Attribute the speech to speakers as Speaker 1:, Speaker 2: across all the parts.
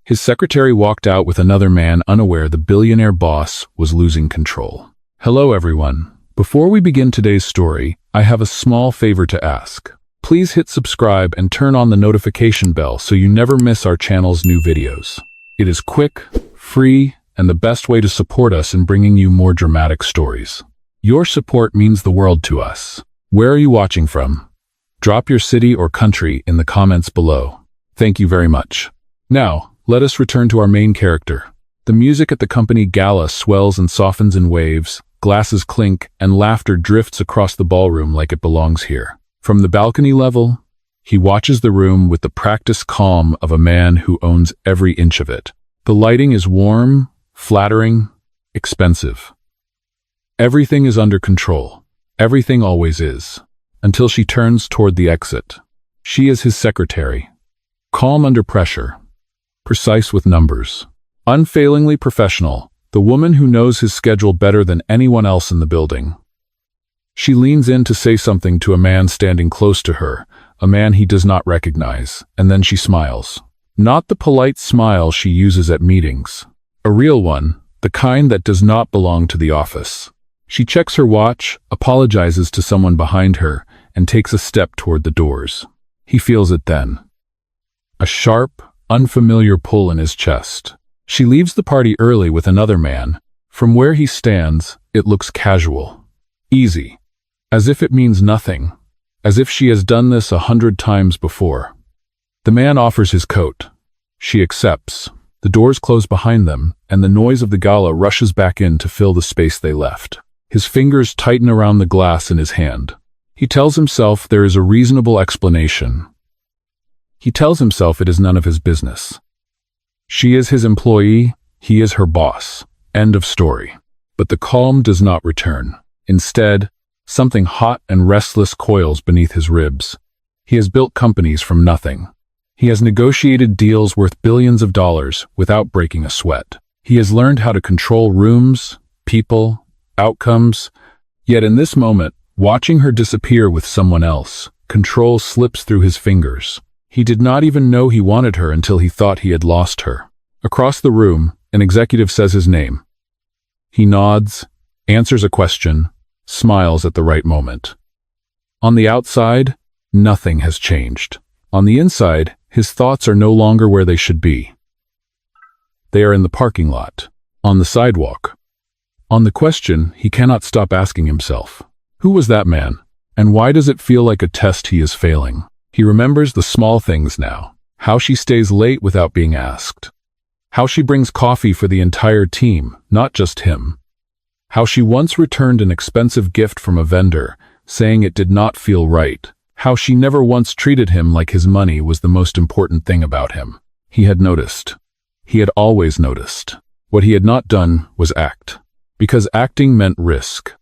Speaker 1: His secretary walked out with another man, unaware the billionaire boss was losing control. Hello everyone. Before we begin today's story, I have a small favor to ask. Please hit subscribe and turn on the notification bell so you never miss our channel's new videos. It is quick, free, and the best way to support us in bringing you more dramatic stories. Your support means the world to us. Where are you watching from? Drop your city or country in the comments below. Thank you very much. Now, let us return to our main character. The music at the company gala swells and softens in waves, glasses clink, and laughter drifts across the ballroom like it belongs here. From the balcony level, he watches the room with the practiced calm of a man who owns every inch of it. The lighting is warm, flattering, expensive. Everything is under control. Everything always is. Until she turns toward the exit. She is his secretary. Calm under pressure. Precise with numbers. Unfailingly professional. The woman who knows his schedule better than anyone else in the building. She leans in to say something to a man standing close to her, a man he does not recognize, and then she smiles. Not the polite smile she uses at meetings. A real one, the kind that does not belong to the office. She checks her watch, apologizes to someone behind her, and takes a step toward the doors. He feels it then. A sharp, unfamiliar pull in his chest. She leaves the party early with another man. From where he stands, it looks casual. Easy. As if it means nothing. As if she has done this 100 times before. The man offers his coat. She accepts. The doors close behind them, and the noise of the gala rushes back in to fill the space they left. His fingers tighten around the glass in his hand. He tells himself there is a reasonable explanation. He tells himself it is none of his business. She is his employee, he is her boss. End of story. But the calm does not return. Instead, something hot and restless coils beneath his ribs. He has built companies from nothing. He has negotiated deals worth billions of dollars without breaking a sweat. He has learned how to control rooms, people, outcomes. Yet in this moment, watching her disappear with someone else, control slips through his fingers. He did not even know he wanted her until he thought he had lost her. Across the room, an executive says his name. He nods, answers a question, smiles at the right moment. On the outside, nothing has changed. On the inside, his thoughts are no longer where they should be. They are in the parking lot, on the sidewalk. On the question, he cannot stop asking himself. Who was that man? And why does it feel like a test he is failing? He remembers the small things now. How she stays late without being asked. How she brings coffee for the entire team, not just him. How she once returned an expensive gift from a vendor, saying it did not feel right. How she never once treated him like his money was the most important thing about him. He had noticed. He had always noticed. What he had not done was act. Because acting meant risk.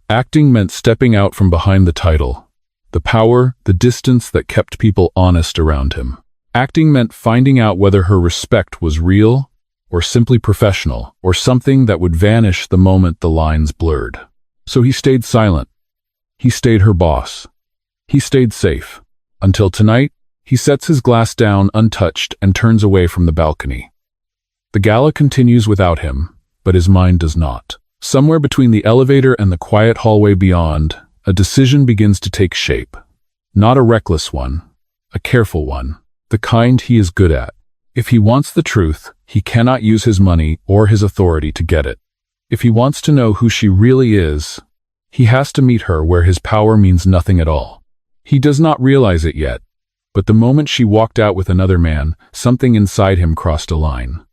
Speaker 1: Acting meant stepping out from behind the title. The power, the distance that kept people honest around him. Acting meant finding out whether her respect was real, or simply professional, or something that would vanish the moment the lines blurred. So he stayed silent. He stayed her boss. He stayed safe. Until tonight, he sets his glass down untouched and turns away from the balcony. The gala continues without him, but his mind does not. Somewhere between the elevator and the quiet hallway beyond, a decision begins to take shape. Not a reckless one, a careful one, the kind he is good at. If he wants the truth, he cannot use his money or his authority to get it. If he wants to know who she really is, he has to meet her where his power means nothing at all. He does not realize it yet, but the moment she walked out with another man, something inside him crossed a line.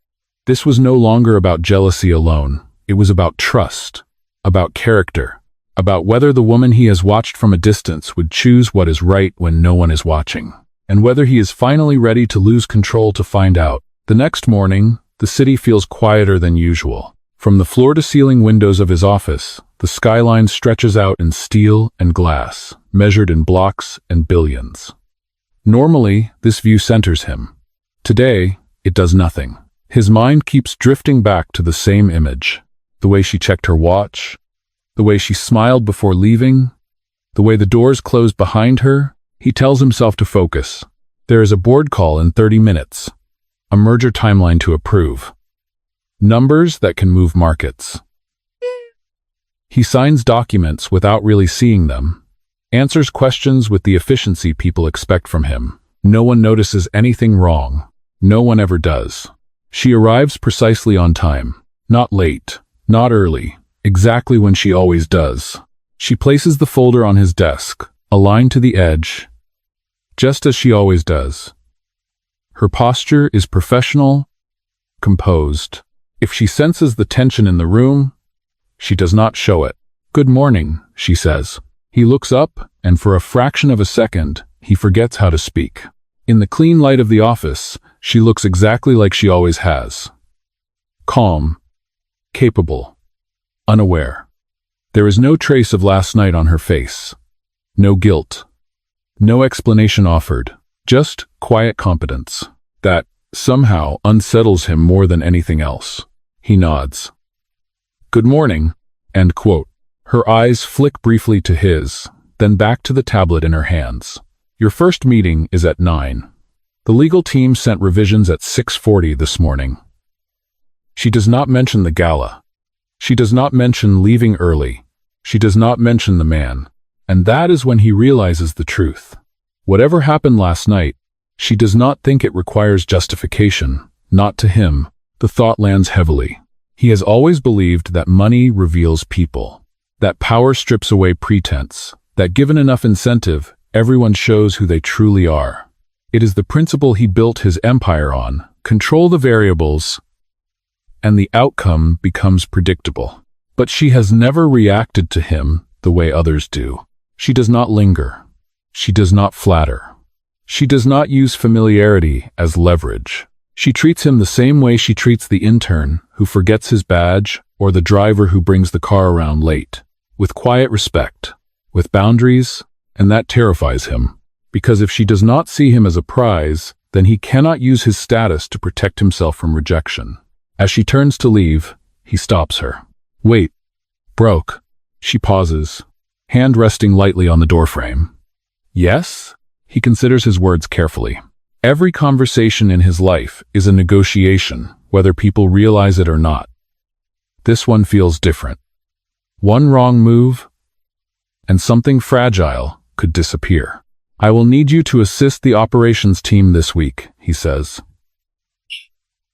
Speaker 1: This was no longer about jealousy alone. It was about trust, about character, about whether the woman he has watched from a distance would choose what is right when no one is watching, and whether he is finally ready to lose control to find out. The next morning, the city feels quieter than usual. From the floor-to-ceiling windows of his office, the skyline stretches out in steel and glass, measured in blocks and billions. Normally, this view centers him. Today, it does nothing. His mind keeps drifting back to the same image. The way she checked her watch, the way she smiled before leaving, the way the doors closed behind her. He tells himself to focus. There is a board call in 30 minutes. a merger timeline to approve. Numbers that can move markets. He signs documents without really seeing them, answers questions with the efficiency people expect from him. No one notices anything wrong. No one ever does. She arrives precisely on time. Not late, not early, exactly when she always does. She places the folder on his desk, aligned to the edge, just as she always does. Her posture is professional, composed. If she senses the tension in the room, she does not show it. "Good morning," she says. He looks up, and for a fraction of a second, he forgets how to speak. In the clean light of the office, she looks exactly like she always has. Calm, capable, unaware. There is no trace of last night on her face. No guilt. No explanation offered. Just quiet competence. That, somehow, unsettles him more than anything else. He nods. "Good morning," end quote. Her eyes flick briefly to his, then back to the tablet in her hands. "Your first meeting is at 9. The legal team sent revisions at 6:40 this morning." She does not mention the gala. She does not mention leaving early. She does not mention the man. And that is when he realizes the truth. Whatever happened last night, she does not think it requires justification. Not to him. The thought lands heavily. He has always believed that money reveals people. That power strips away pretense. That given enough incentive, everyone shows who they truly are. It is the principle he built his empire on. Control the variables, and the outcome becomes predictable. But she has never reacted to him the way others do. She does not linger. She does not flatter. She does not use familiarity as leverage. She treats him the same way she treats the intern who forgets his badge or the driver who brings the car around late. With quiet respect, with boundaries, and that terrifies him. Because if she does not see him as a prize, then he cannot use his status to protect himself from rejection. As she turns to leave, he stops her. "Wait. Broke." She pauses, hand resting lightly on the doorframe. "Yes?" He considers his words carefully. Every conversation in his life is a negotiation, whether people realize it or not. This one feels different. One wrong move, and something fragile could disappear. "I will need you to assist the operations team this week," he says.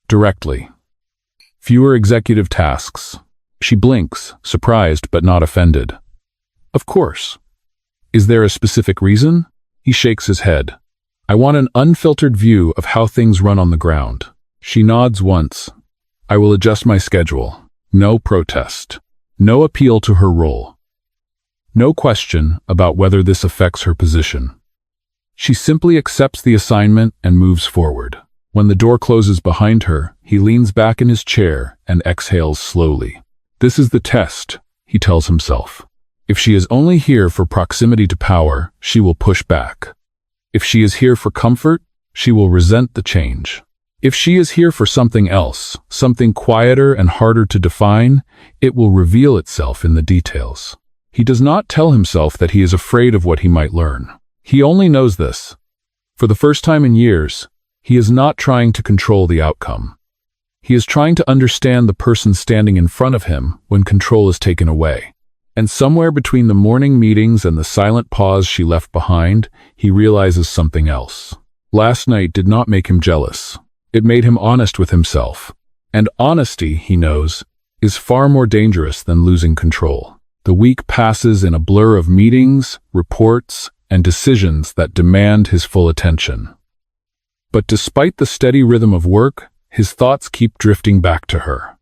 Speaker 1: Directly. Fewer executive tasks. She blinks, surprised but not offended. "Of course. Is there a specific reason?" He shakes his head. "I want an unfiltered view of how things run on the ground." She nods once. "I will adjust my schedule." No protest. No appeal to her role. No question about whether this affects her position. She simply accepts the assignment and moves forward. When the door closes behind her, he leans back in his chair and exhales slowly. This is the test, he tells himself. If she is only here for proximity to power, she will push back. If she is here for comfort, she will resent the change. If she is here for something else, something quieter and harder to define, it will reveal itself in the details. He does not tell himself that he is afraid of what he might learn. He only knows this. For the first time in years, he is not trying to control the outcome. He is trying to understand the person standing in front of him when control is taken away. And somewhere between the morning meetings and the silent pause she left behind, he realizes something else. Last night did not make him jealous. It made him honest with himself. And honesty, he knows, is far more dangerous than losing control. The week passes in a blur of meetings, reports, and decisions that demand his full attention. But despite the steady rhythm of work, his thoughts keep drifting back to her.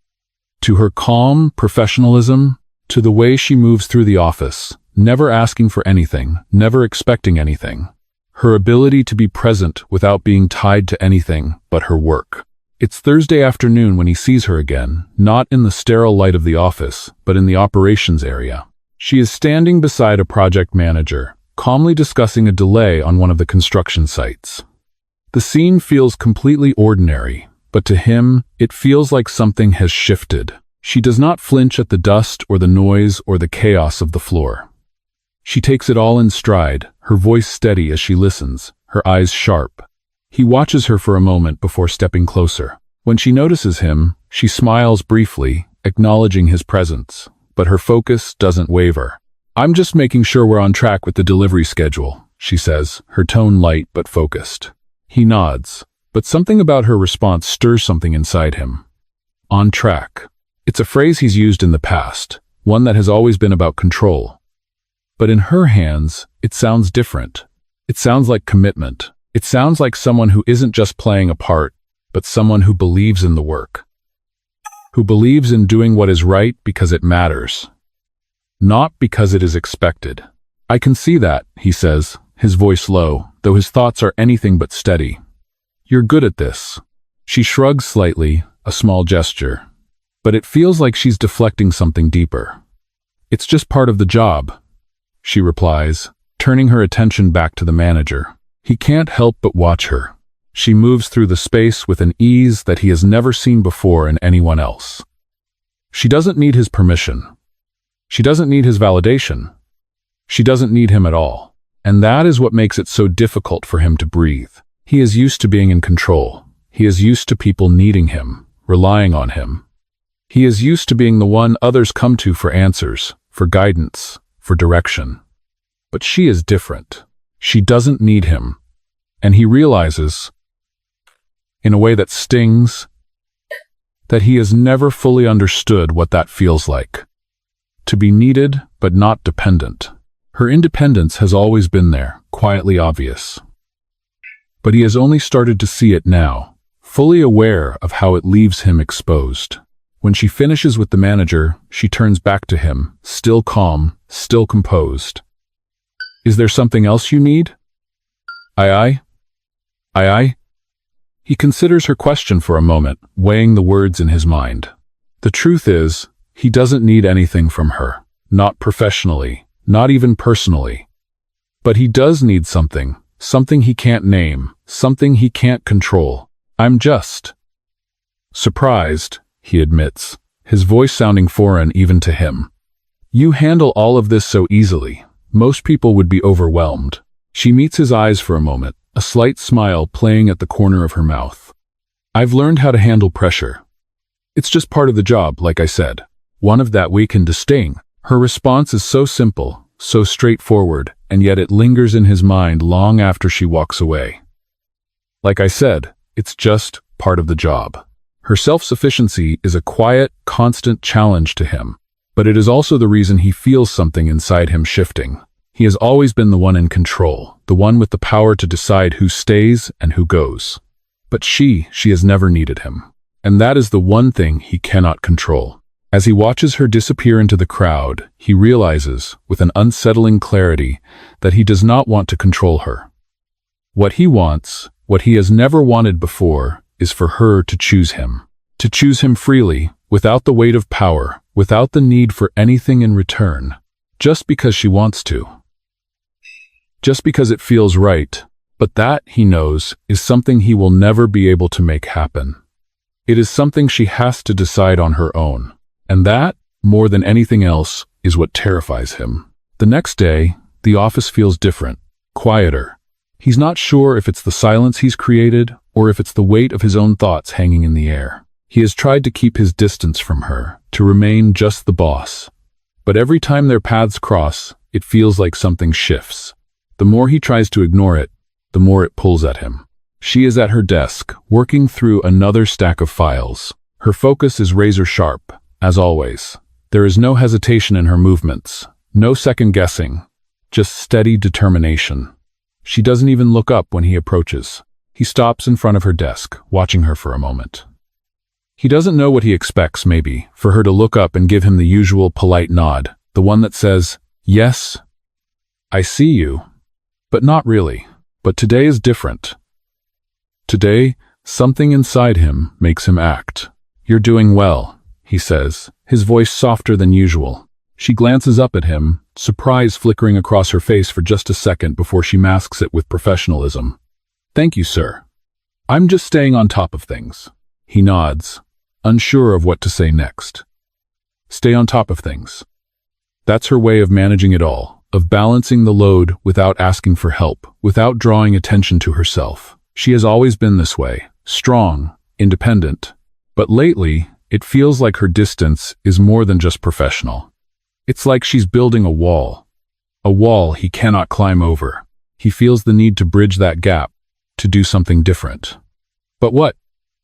Speaker 1: To her calm professionalism, to the way she moves through the office, never asking for anything, never expecting anything. Her ability to be present without being tied to anything but her work. It's Thursday afternoon when he sees her again, not in the sterile light of the office, but in the operations area. She is standing beside a project manager, calmly discussing a delay on one of the construction sites. The scene feels completely ordinary, but to him, it feels like something has shifted. She does not flinch at the dust or the noise or the chaos of the floor. She takes it all in stride, her voice steady as she listens, her eyes sharp. He watches her for a moment before stepping closer. When she notices him, she smiles briefly, acknowledging his presence, but her focus doesn't waver. "I'm just making sure we're on track with the delivery schedule," she says, her tone light but focused. He nods, but something about her response stirs something inside him. On track. It's a phrase he's used in the past, one that has always been about control. But in her hands, it sounds different. It sounds like commitment. It sounds like someone who isn't just playing a part, but someone who believes in the work. Who believes in doing what is right because it matters, not because it is expected. "I can see that," he says, his voice low, though his thoughts are anything but steady. "You're good at this." She shrugs slightly, a small gesture, but it feels like she's deflecting something deeper. "It's just part of the job," she replies, turning her attention back to the manager. He can't help but watch her. She moves through the space with an ease that he has never seen before in anyone else. She doesn't need his permission. She doesn't need his validation. She doesn't need him at all. And that is what makes it so difficult for him to breathe. He is used to being in control. He is used to people needing him, relying on him. He is used to being the one others come to for answers, for guidance, for direction. But she is different. She doesn't need him. And he realizes, in a way that stings, that he has never fully understood what that feels like. To be needed, but not dependent. Her independence has always been there, quietly obvious. But he has only started to see it now, fully aware of how it leaves him exposed. When she finishes with the manager, she turns back to him, still calm, still composed. "Is there something else you need?" Aye. He considers her question for a moment, weighing the words in his mind. The truth is, he doesn't need anything from her, not professionally, not even personally. But he does need something, something he can't name, something he can't control. "I'm just surprised," he admits, his voice sounding foreign even to him. "You handle all of this so easily. Most people would be overwhelmed." She meets his eyes for a moment, a slight smile playing at the corner of her mouth. "I've learned how to handle pressure. It's just part of the job, like I said. One of that we can disdain." Her response is so simple, so straightforward, and yet it lingers in his mind long after she walks away. Like I said, it's just part of the job. Her self-sufficiency is a quiet, constant challenge to him, but it is also the reason he feels something inside him shifting. He has always been the one in control, the one with the power to decide who stays and who goes. But she has never needed him. And that is the one thing he cannot control. As he watches her disappear into the crowd, he realizes, with an unsettling clarity, that he does not want to control her. What he wants, what he has never wanted before, is for her to choose him. To choose him freely, without the weight of power, without the need for anything in return, just because she wants to. Just because it feels right, but that, he knows, is something he will never be able to make happen. It is something she has to decide on her own. And that, more than anything else, is what terrifies him. The next day, the office feels different, quieter. He's not sure if it's the silence he's created, or if it's the weight of his own thoughts hanging in the air. He has tried to keep his distance from her, to remain just the boss. But every time their paths cross, it feels like something shifts. The more he tries to ignore it, the more it pulls at him. She is at her desk, working through another stack of files. Her focus is razor sharp, as always. There is no hesitation in her movements, no second guessing, just steady determination. She doesn't even look up when he approaches. He stops in front of her desk, watching her for a moment. He doesn't know what he expects, maybe, for her to look up and give him the usual polite nod, the one that says, "Yes, I see you." But not really. But today is different. Today, something inside him makes him act. "You're doing well," he says, his voice softer than usual. She glances up at him, surprise flickering across her face for just a second before she masks it with professionalism. "Thank you, sir. I'm just staying on top of things." He nods, unsure of what to say next. Stay on top of things. That's her way of managing it all, of balancing the load without asking for help, without drawing attention to herself. She has always been this way, strong, independent. But lately, it feels like her distance is more than just professional. It's like she's building a wall he cannot climb over. He feels the need to bridge that gap, to do something different. But what?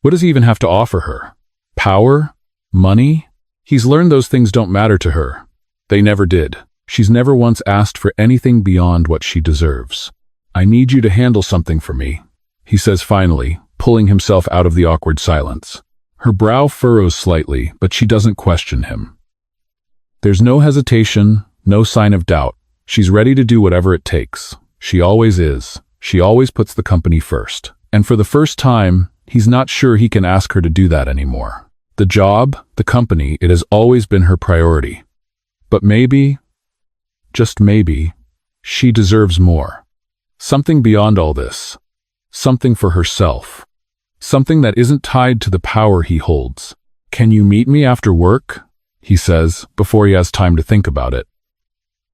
Speaker 1: What does he even have to offer her? Power? Money? He's learned those things don't matter to her. They never did. She's never once asked for anything beyond what she deserves. I need you to handle something for me, he says finally, pulling himself out of the awkward silence. Her brow furrows slightly, but she doesn't question him. There's no hesitation, no sign of doubt. She's ready to do whatever it takes. She always is. She always puts the company first. And for the first time, he's not sure he can ask her to do that anymore. The job, the company, it has always been her priority. But maybe, just maybe, she deserves more. Something beyond all this. Something for herself. Something that isn't tied to the power he holds. Can you meet me after work? He says, before he has time to think about it.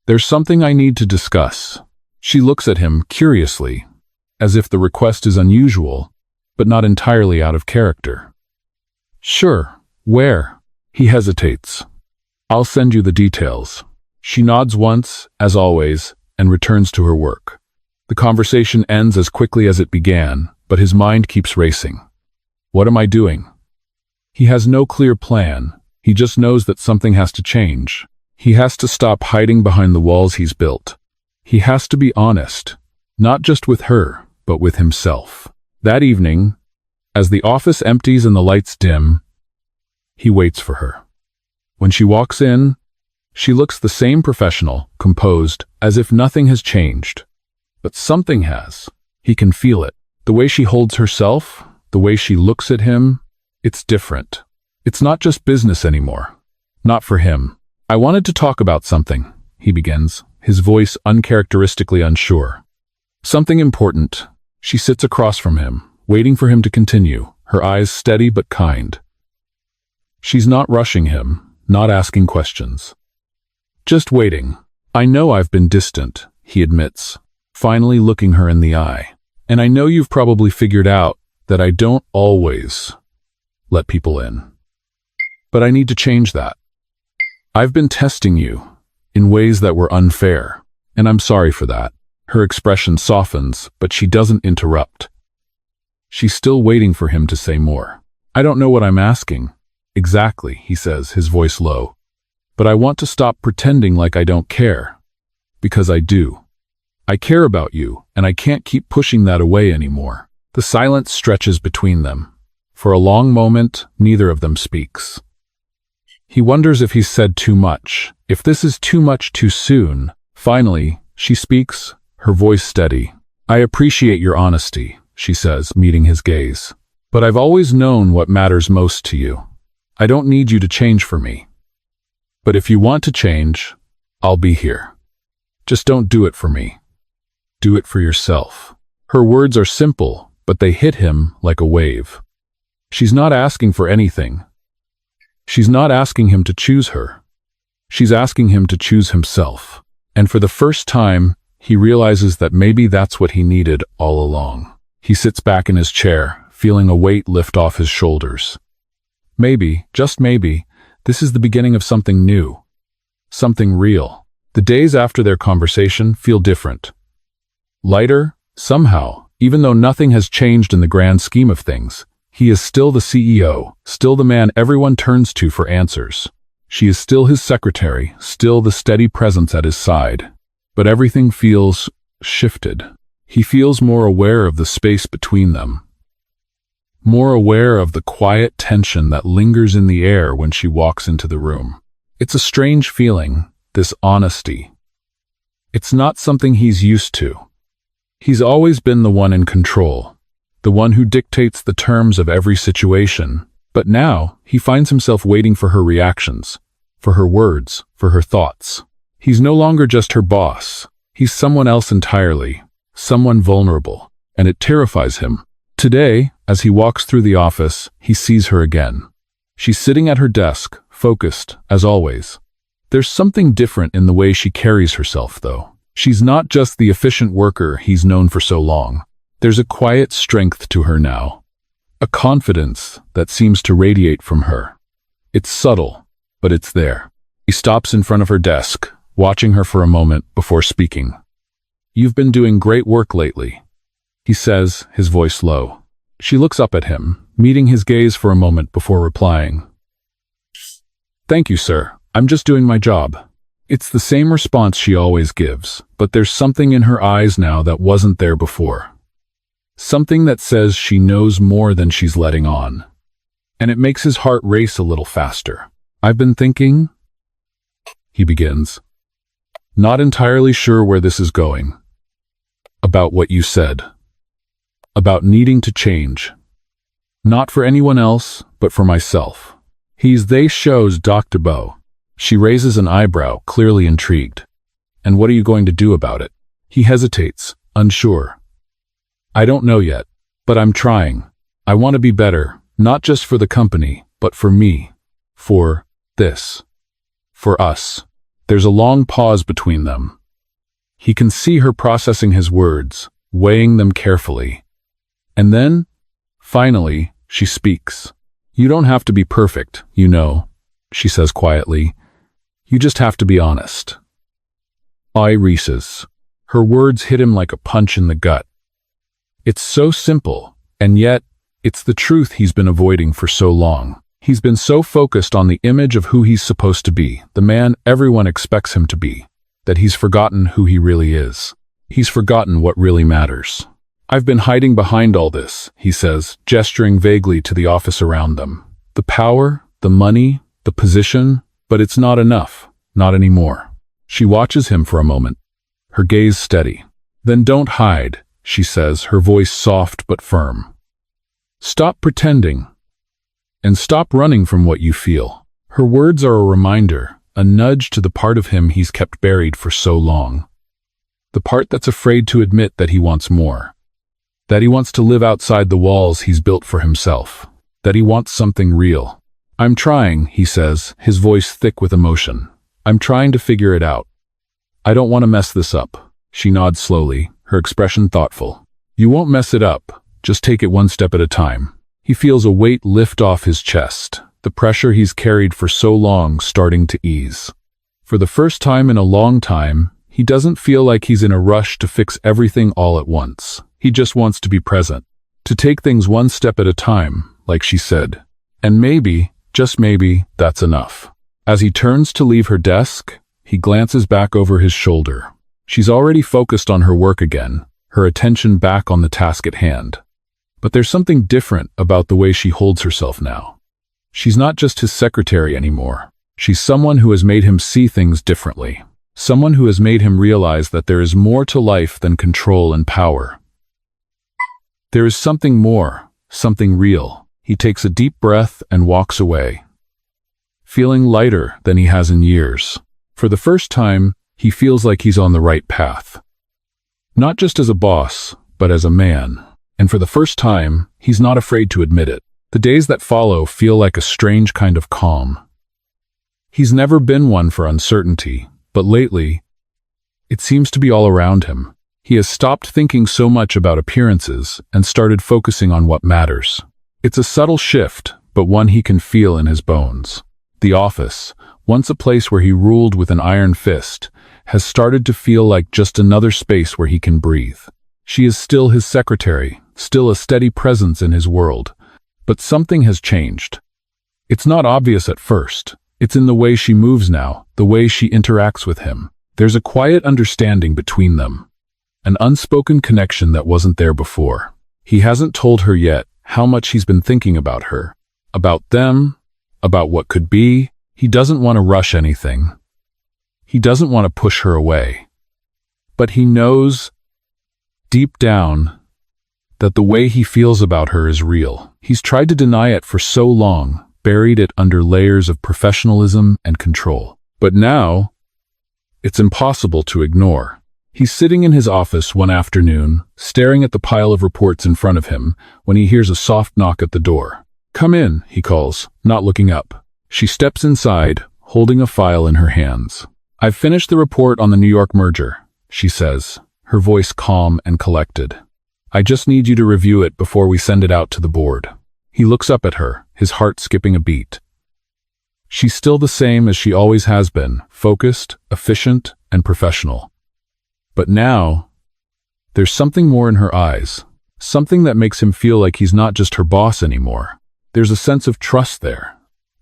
Speaker 1: There's something I need to discuss. She looks at him curiously, as if the request is unusual, but not entirely out of character. Sure, where? He hesitates. I'll send you the details. She nods once, as always, and returns to her work. The conversation ends as quickly as it began, but his mind keeps racing. What am I doing? He has no clear plan. He just knows that something has to change. He has to stop hiding behind the walls he's built. He has to be honest, not just with her, but with himself. That evening, as the office empties and the lights dim, he waits for her. When she walks in, she looks the same professional, composed, as if nothing has changed. But something has. He can feel it. The way she holds herself, the way she looks at him, it's different. It's not just business anymore. Not for him. I wanted to talk about something, he begins, his voice uncharacteristically unsure. Something important. She sits across from him, waiting for him to continue, her eyes steady but kind. She's not rushing him, not asking questions. Just waiting. I know I've been distant, he admits, finally looking her in the eye. And I know you've probably figured out that I don't always let people in. But I need to change that. I've been testing you in ways that were unfair, and I'm sorry for that. Her expression softens, but she doesn't interrupt. She's still waiting for him to say more. I don't know what I'm asking. Exactly, he says, his voice low. But I want to stop pretending like I don't care. Because I do. I care about you, and I can't keep pushing that away anymore. The silence stretches between them. For a long moment, neither of them speaks. He wonders if he's said too much, if this is too much too soon. Finally, she speaks, her voice steady. I appreciate your honesty, she says, meeting his gaze. But I've always known what matters most to you. I don't need you to change for me. But if you want to change, I'll be here. Just don't do it for me. Do it for yourself. Her words are simple, but they hit him like a wave. She's not asking for anything. She's not asking him to choose her. She's asking him to choose himself. And for the first time, he realizes that maybe that's what he needed all along. He sits back in his chair, feeling a weight lift off his shoulders. Maybe, just maybe, this is the beginning of something new. Something real. The days after their conversation feel different. Lighter, somehow, even though nothing has changed in the grand scheme of things. He is still the CEO, still the man everyone turns to for answers. She is still his secretary, still the steady presence at his side. But everything feels shifted. He feels more aware of the space between them. More aware of the quiet tension that lingers in the air when she walks into the room. It's a strange feeling, this honesty. It's not something he's used to. He's always been the one in control. The one who dictates the terms of every situation. But now, he finds himself waiting for her reactions, for her words, for her thoughts. He's no longer just her boss. He's someone else entirely, someone vulnerable, and it terrifies him. Today, as he walks through the office, he sees her again. She's sitting at her desk, focused, as always. There's something different in the way she carries herself, though. She's not just the efficient worker he's known for so long. There's a quiet strength to her now, a confidence that seems to radiate from her. It's subtle, but it's there. He stops in front of her desk, watching her for a moment before speaking. "You've been doing great work lately," he says, his voice low. She looks up at him, meeting his gaze for a moment before replying. "Thank you, sir. I'm just doing my job." It's the same response she always gives, but there's something in her eyes now that wasn't there before. Something that says she knows more than she's letting on. And it makes his heart race a little faster. "I've been thinking," he begins, "not entirely sure where this is going. About what you said. About needing to change. Not for anyone else, but for myself." They shows Dr. Bo. She raises an eyebrow, clearly intrigued. "And what are you going to do about it?" He hesitates, unsure. "I don't know yet, but I'm trying. I want to be better, not just for the company, but for me. For this. For us." There's a long pause between them. He can see her processing his words, weighing them carefully. And then, finally, she speaks. "You don't have to be perfect, you know," she says quietly. "You just have to be honest." Reeses. Her words hit him like a punch in the gut. It's so simple, and yet, it's the truth he's been avoiding for so long. He's been so focused on the image of who he's supposed to be, the man everyone expects him to be, that he's forgotten who he really is. He's forgotten what really matters. "I've been hiding behind all this," he says, gesturing vaguely to the office around them. "The power, the money, the position, but it's not enough, not anymore." She watches him for a moment, her gaze steady. "Then don't hide," she says, her voice soft but firm. "Stop pretending. And stop running from what you feel." Her words are a reminder, a nudge to the part of him he's kept buried for so long. The part that's afraid to admit that he wants more. That he wants to live outside the walls he's built for himself. That he wants something real. "I'm trying," he says, his voice thick with emotion. "I'm trying to figure it out. I don't want to mess this up." She nods slowly, her expression thoughtful. "You won't mess it up, just take it one step at a time." He feels a weight lift off his chest, the pressure he's carried for so long starting to ease. For the first time in a long time, he doesn't feel like he's in a rush to fix everything all at once. He just wants to be present, to take things one step at a time, like she said. And maybe, just maybe, that's enough. As he turns to leave her desk, he glances back over his shoulder. She's already focused on her work again, her attention back on the task at hand. But there's something different about the way she holds herself now. She's not just his secretary anymore. She's someone who has made him see things differently. Someone who has made him realize that there is more to life than control and power. There is something more, something real. He takes a deep breath and walks away, feeling lighter than he has in years. For the first time, he feels like he's on the right path. Not just as a boss, but as a man. And for the first time, he's not afraid to admit it. The days that follow feel like a strange kind of calm. He's never been one for uncertainty, but lately, it seems to be all around him. He has stopped thinking so much about appearances and started focusing on what matters. It's a subtle shift, but one he can feel in his bones. The office, once a place where he ruled with an iron fist, has started to feel like just another space where he can breathe. She is still his secretary, still a steady presence in his world. But something has changed. It's not obvious at first. It's in the way she moves now, the way she interacts with him. There's a quiet understanding between them. An unspoken connection that wasn't there before. He hasn't told her yet how much he's been thinking about her. About them, about what could be. He doesn't want to rush anything. He doesn't want to push her away. But he knows, deep down, that the way he feels about her is real. He's tried to deny it for so long, buried it under layers of professionalism and control. But now, it's impossible to ignore. He's sitting in his office one afternoon, staring at the pile of reports in front of him, when he hears a soft knock at the door. "Come in," he calls, not looking up. She steps inside, holding a file in her hands. "I've finished the report on the New York merger," she says, her voice calm and collected. I just need you to review it before we send it out to the board. He looks up at her, his heart skipping a beat. She's still the same as she always has been, focused, efficient, and professional. But now, there's something more in her eyes, something that makes him feel like he's not just her boss anymore. There's a sense of trust there,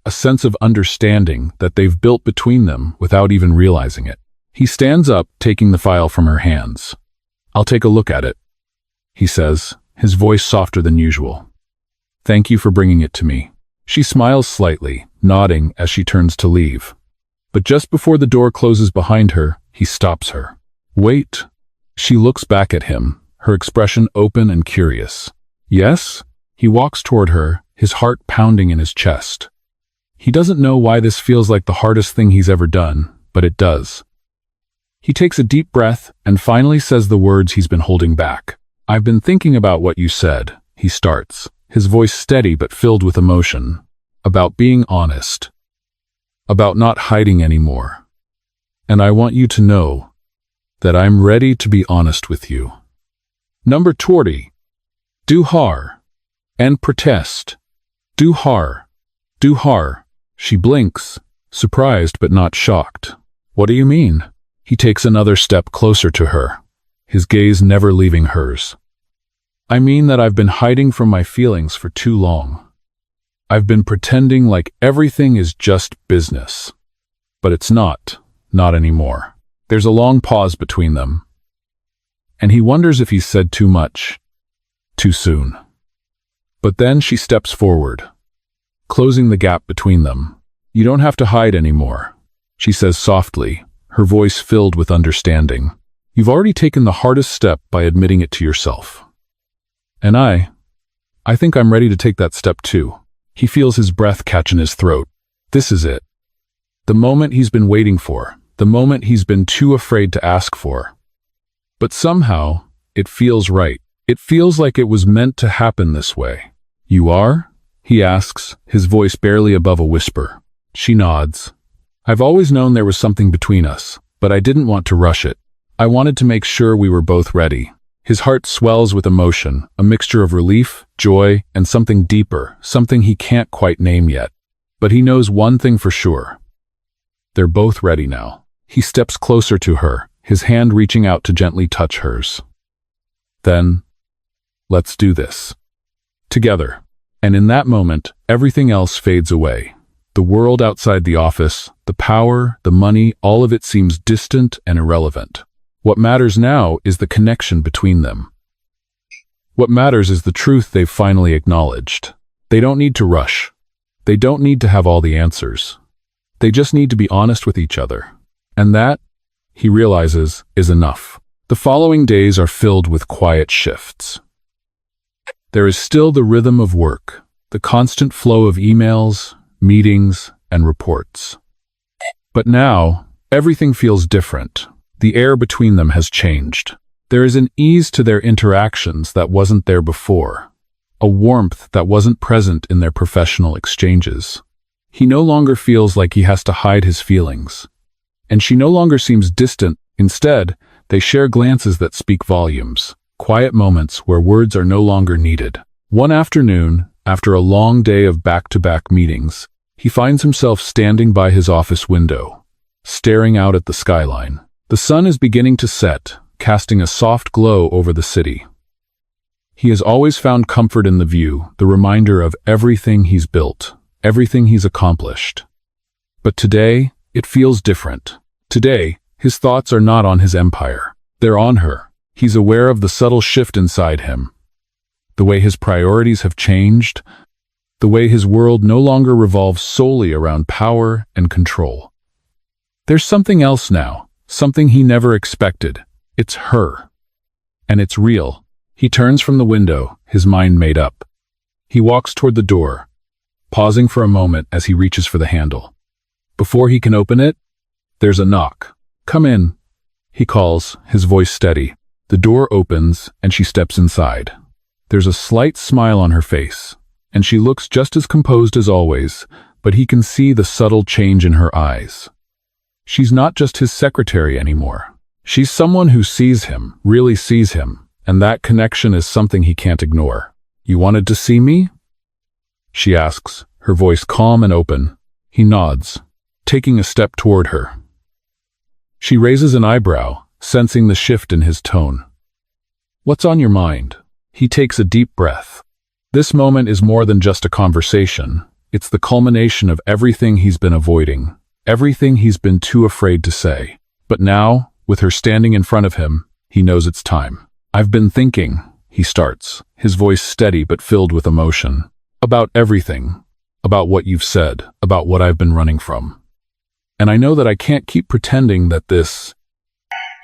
Speaker 1: a sense of understanding that they've built between them without even realizing it. He stands up, taking the file from her hands. I'll take a look at it, he says, his voice softer than usual. Thank you for bringing it to me. She smiles slightly, nodding as she turns to leave. But just before the door closes behind her, he stops her. Wait. She looks back at him, her expression open and curious. Yes? He walks toward her, his heart pounding in his chest. He doesn't know why this feels like the hardest thing he's ever done, but it does. He takes a deep breath and finally says the words he's been holding back. I've been thinking about what you said, he starts, his voice steady but filled with emotion. About being honest. About not hiding anymore. And I want you to know that I'm ready to be honest with you. Number 20. Do har. And protest. Do har. Do har. She blinks, surprised but not shocked. What do you mean? He takes another step closer to her, his gaze never leaving hers. I mean that I've been hiding from my feelings for too long. I've been pretending like everything is just business. But it's not anymore. There's a long pause between them. And he wonders if he's said too much, too soon. But then she steps forward, closing the gap between them. You don't have to hide anymore, she says softly, her voice filled with understanding. You've already taken the hardest step by admitting it to yourself. And I think I'm ready to take that step too. He feels his breath catch in his throat. This is it. The moment he's been waiting for, the moment he's been too afraid to ask for. But somehow, it feels right. It feels like it was meant to happen this way. You are? He asks, his voice barely above a whisper. She nods. I've always known there was something between us, but I didn't want to rush it. I wanted to make sure we were both ready. His heart swells with emotion, a mixture of relief, joy, and something deeper, something he can't quite name yet. But he knows one thing for sure. They're both ready now. He steps closer to her, his hand reaching out to gently touch hers. Then, let's do this. Together. And in that moment, everything else fades away. The world outside the office, the power, the money, all of it seems distant and irrelevant. What matters now is the connection between them. What matters is the truth they've finally acknowledged. They don't need to rush. They don't need to have all the answers. They just need to be honest with each other. And that, he realizes, is enough. The following days are filled with quiet shifts. There is still the rhythm of work, the constant flow of emails, meetings, and reports. But now, everything feels different. The air between them has changed. There is an ease to their interactions that wasn't there before, a warmth that wasn't present in their professional exchanges. He no longer feels like he has to hide his feelings. And she no longer seems distant. Instead, they share glances that speak volumes, quiet moments where words are no longer needed. One afternoon, after a long day of back-to-back meetings, he finds himself standing by his office window, staring out at the skyline. The sun is beginning to set, casting a soft glow over the city. He has always found comfort in the view, the reminder of everything he's built, everything he's accomplished. But today, it feels different. Today, his thoughts are not on his empire. They're on her. He's aware of the subtle shift inside him. The way his priorities have changed, the way his world no longer revolves solely around power and control. There's something else now. Something he never expected. It's her. And it's real. He turns from the window, his mind made up. He walks toward the door, pausing for a moment as he reaches for the handle. Before he can open it, there's a knock. Come in, he calls, his voice steady. The door opens, and she steps inside. There's a slight smile on her face, and she looks just as composed as always, but he can see the subtle change in her eyes. She's not just his secretary anymore. She's someone who sees him, really sees him, and that connection is something he can't ignore. "You wanted to see me?" she asks, her voice calm and open. He nods, taking a step toward her. She raises an eyebrow, sensing the shift in his tone. "What's on your mind?" He takes a deep breath. This moment is more than just a conversation. It's the culmination of everything he's been avoiding, everything he's been too afraid to say. But now, with her standing in front of him, he knows it's time. "I've been thinking," he starts, his voice steady but filled with emotion. "About everything. About what you've said, about what I've been running from. And I know that I can't keep pretending that this,"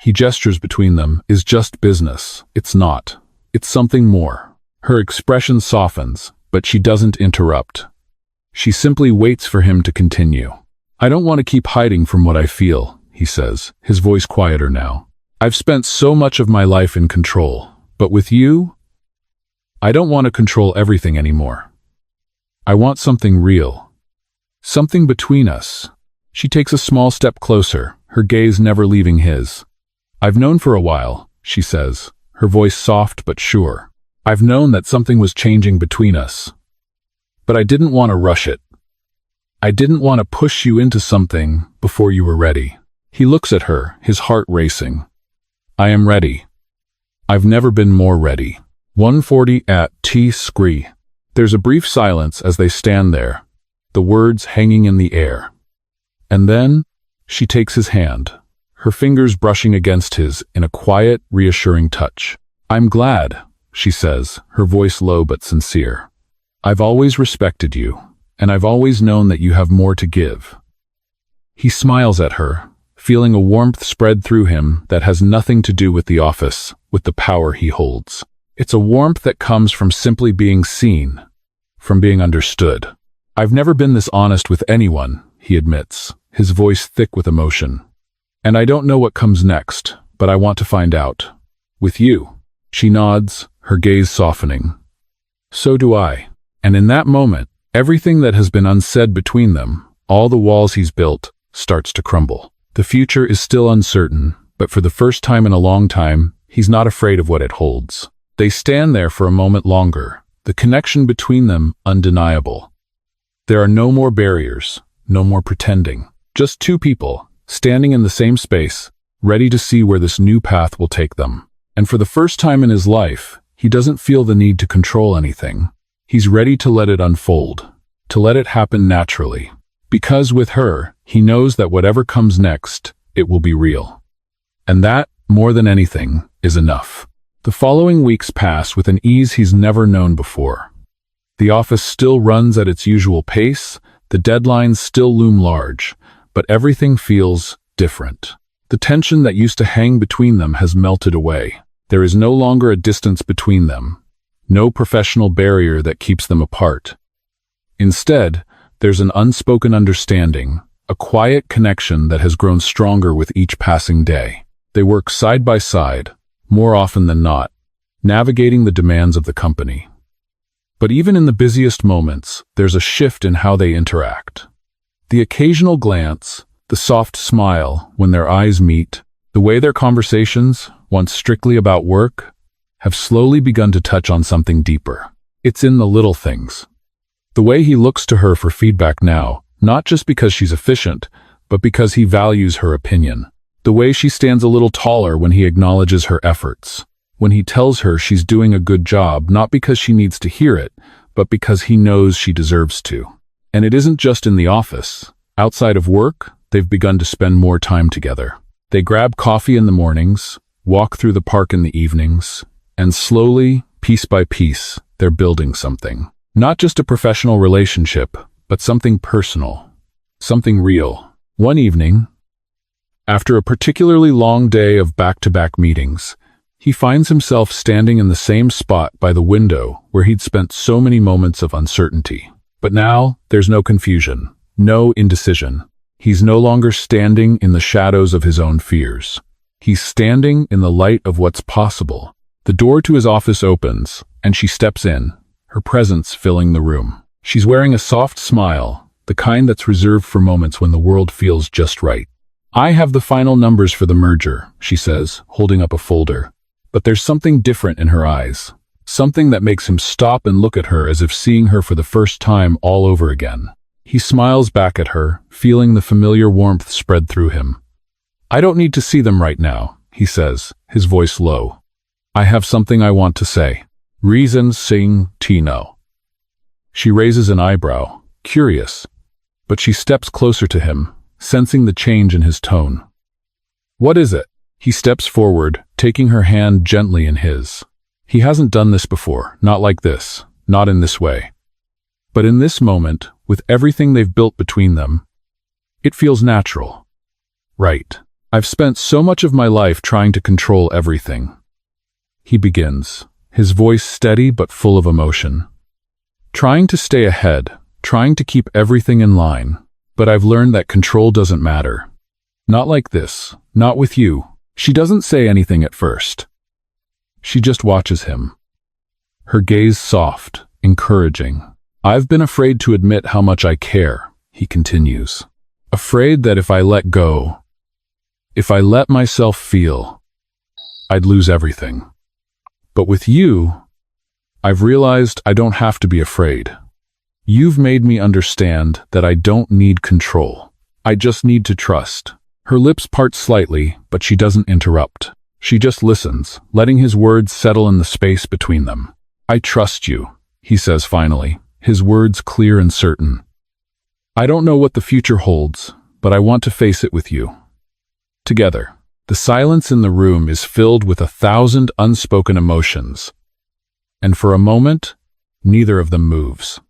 Speaker 1: he gestures between them, "is just business. It's not. It's something more." Her expression softens, but she doesn't interrupt. She simply waits for him to continue. "I don't want to keep hiding from what I feel," he says, his voice quieter now. "I've spent so much of my life in control, but with you, I don't want to control everything anymore. I want something real. Something between us." She takes a small step closer, her gaze never leaving his. "I've known for a while," she says, her voice soft but sure. "I've known that something was changing between us. But I didn't want to rush it. I didn't want to push you into something before you were ready." He looks at her, his heart racing. "I am ready. I've never been more ready." 1:40 at T-Scree. There's a brief silence as they stand there, the words hanging in the air. And then, she takes his hand, her fingers brushing against his in a quiet, reassuring touch. "I'm glad," she says, her voice low but sincere. "I've always respected you, and I've always known that you have more to give." He smiles at her, feeling a warmth spread through him that has nothing to do with the office, with the power he holds. It's a warmth that comes from simply being seen, from being understood. "I've never been this honest with anyone," he admits, his voice thick with emotion. "And I don't know what comes next, but I want to find out. With you." She nods, her gaze softening. "So do I." And in that moment, everything that has been unsaid between them, all the walls he's built, starts to crumble. The future is still uncertain, but for the first time in a long time, he's not afraid of what it holds. They stand there for a moment longer, the connection between them undeniable. There are no more barriers, no more pretending. Just two people, standing in the same space, ready to see where this new path will take them. And for the first time in his life, he doesn't feel the need to control anything. He's ready to let it unfold, to let it happen naturally. Because with her, he knows that whatever comes next, it will be real. And that, more than anything, is enough. The following weeks pass with an ease he's never known before. The office still runs at its usual pace, the deadlines still loom large, but everything feels different. The tension that used to hang between them has melted away. There is no longer a distance between them, no professional barrier that keeps them apart. Instead, there's an unspoken understanding, a quiet connection that has grown stronger with each passing day. They work side by side, more often than not, navigating the demands of the company. But even in the busiest moments, there's a shift in how they interact. The occasional glance, the soft smile when their eyes meet, the way their conversations, once strictly about work, have slowly begun to touch on something deeper. It's in the little things. The way he looks to her for feedback now, not just because she's efficient, but because he values her opinion. The way she stands a little taller when he acknowledges her efforts. When he tells her she's doing a good job, not because she needs to hear it, but because he knows she deserves to. And it isn't just in the office. Outside of work, they've begun to spend more time together. They grab coffee in the mornings, walk through the park in the evenings, and slowly, piece by piece, they're building something. Not just a professional relationship, but something personal, something real. One evening, after a particularly long day of back-to-back meetings, he finds himself standing in the same spot by the window where he'd spent so many moments of uncertainty. But now, there's no confusion, no indecision. He's no longer standing in the shadows of his own fears. He's standing in the light of what's possible. The door to his office opens, and she steps in, her presence filling the room. She's wearing a soft smile, the kind that's reserved for moments when the world feels just right. "I have the final numbers for the merger," she says, holding up a folder. But there's something different in her eyes. Something that makes him stop and look at her as if seeing her for the first time all over again. He smiles back at her, feeling the familiar warmth spread through him. "I don't need to see them right now," he says, his voice low. "I have something I want to say." "Reason sing Tino." She raises an eyebrow, curious, but she steps closer to him, sensing the change in his tone. "What is it?" He steps forward, taking her hand gently in his. He hasn't done this before, not like this, not in this way. But in this moment, with everything they've built between them, it feels natural. Right. "I've spent so much of my life trying to control everything." He begins, his voice steady but full of emotion. "Trying to stay ahead, trying to keep everything in line, but I've learned that control doesn't matter. Not like this, not with you." She doesn't say anything at first. She just watches him. Her gaze soft, encouraging. "I've been afraid to admit how much I care," he continues. "Afraid that if I let go, if I let myself feel, I'd lose everything. But with you, I've realized I don't have to be afraid. You've made me understand that I don't need control. I just need to trust." Her lips part slightly, but she doesn't interrupt. She just listens, letting his words settle in the space between them. "I trust you," he says finally, his words clear and certain. "I don't know what the future holds, but I want to face it with you." Together, the silence in the room is filled with 1,000 unspoken emotions. And for a moment, neither of them moves.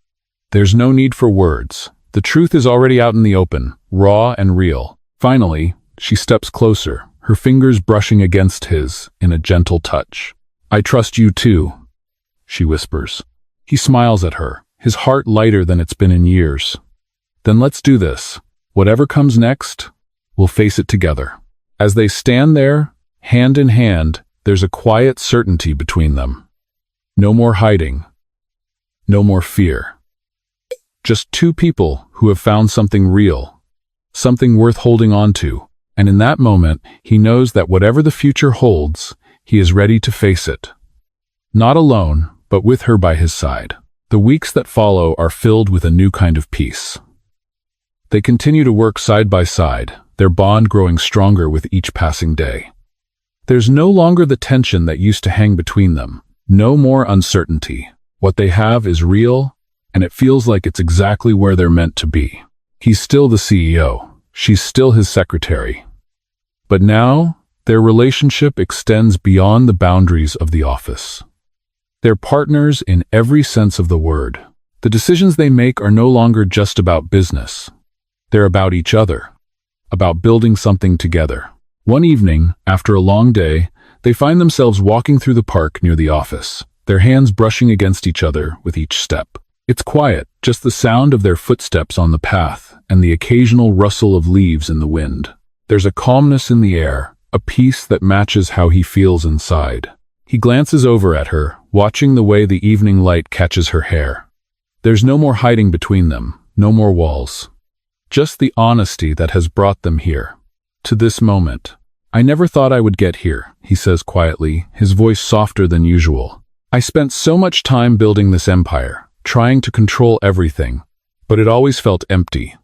Speaker 1: There's no need for words. The truth is already out in the open, raw and real. Finally, she steps closer, her fingers brushing against his in a gentle touch. "I trust you too," she whispers. He smiles at her, his heart lighter than it's been in years. "Then let's do this. Whatever comes next, we'll face it together." As they stand there, hand in hand, there's a quiet certainty between them. No more hiding. No more fear. Just two people who have found something real, something worth holding on to. And in that moment, he knows that whatever the future holds, he is ready to face it. Not alone, but with her by his side. The weeks that follow are filled with a new kind of peace. They continue to work side by side, their bond growing stronger with each passing day. There's no longer the tension that used to hang between them, no more uncertainty. What they have is real, and it feels like it's exactly where they're meant to be. He's still the CEO, she's still his secretary. But now, their relationship extends beyond the boundaries of the office. They're partners in every sense of the word. The decisions they make are no longer just about business. They're about each other, about building something together. One evening, after a long day, they find themselves walking through the park near the office, their hands brushing against each other with each step. It's quiet, just the sound of their footsteps on the path and the occasional rustle of leaves in the wind. There's a calmness in the air, a peace that matches how he feels inside. He glances over at her, watching the way the evening light catches her hair. There's no more hiding between them, no more walls. Just the honesty that has brought them here, to this moment. "I never thought I would get here," he says quietly, his voice softer than usual. "I spent so much time building this empire, trying to control everything, but it always felt empty.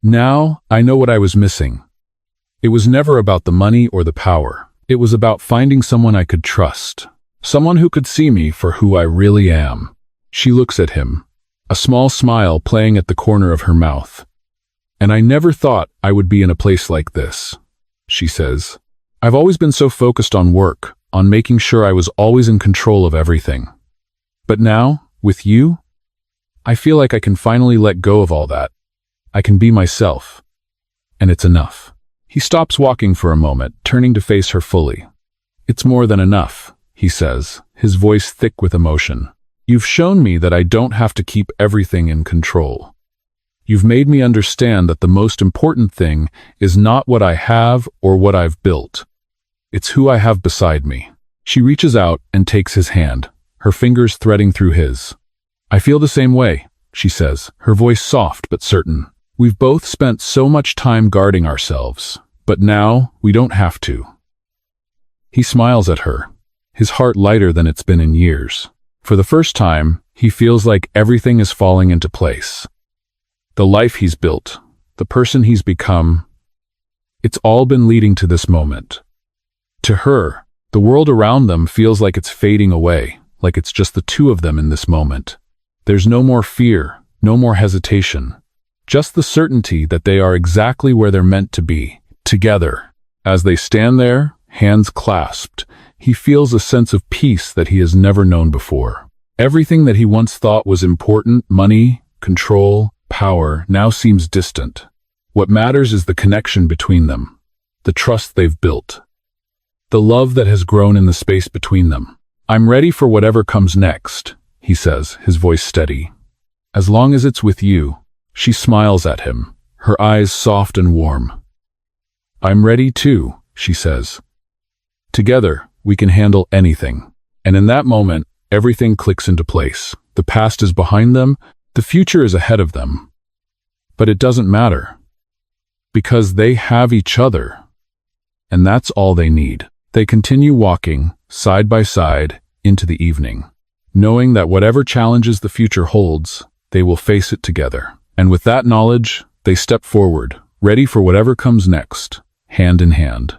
Speaker 1: Now, I know what I was missing. It was never about the money or the power. It was about finding someone I could trust, someone who could see me for who I really am." She looks at him, a small smile playing at the corner of her mouth. "And I never thought I would be in a place like this," she says. "I've always been so focused on work, on making sure I was always in control of everything. But now, with you, I feel like I can finally let go of all that. I can be myself. And it's enough." He stops walking for a moment, turning to face her fully. "It's more than enough," he says, his voice thick with emotion. "You've shown me that I don't have to keep everything in control. You've made me understand that the most important thing is not what I have or what I've built. It's who I have beside me." She reaches out and takes his hand, her fingers threading through his. "I feel the same way," she says, her voice soft but certain. "We've both spent so much time guarding ourselves, but now we don't have to." He smiles at her, his heart lighter than it's been in years. For the first time, he feels like everything is falling into place. The life he's built, the person he's become, it's all been leading to this moment. To her, the world around them feels like it's fading away, like it's just the two of them in this moment. There's no more fear, no more hesitation, just the certainty that they are exactly where they're meant to be, together. As they stand there, hands clasped, he feels a sense of peace that he has never known before. Everything that he once thought was important, money, control, power, now seems distant. What matters is the connection between them, the trust they've built, the love that has grown in the space between them. "I'm ready for whatever comes next," he says, his voice steady. "As long as it's with you." She smiles at him, her eyes soft and warm. "I'm ready too," she says. "Together, we can handle anything." And in that moment, everything clicks into place. The past is behind them, the future is ahead of them. But it doesn't matter, because they have each other, and that's all they need. They continue walking, side by side, into the evening, knowing that whatever challenges the future holds, they will face it together. And with that knowledge, they step forward, ready for whatever comes next, hand in hand.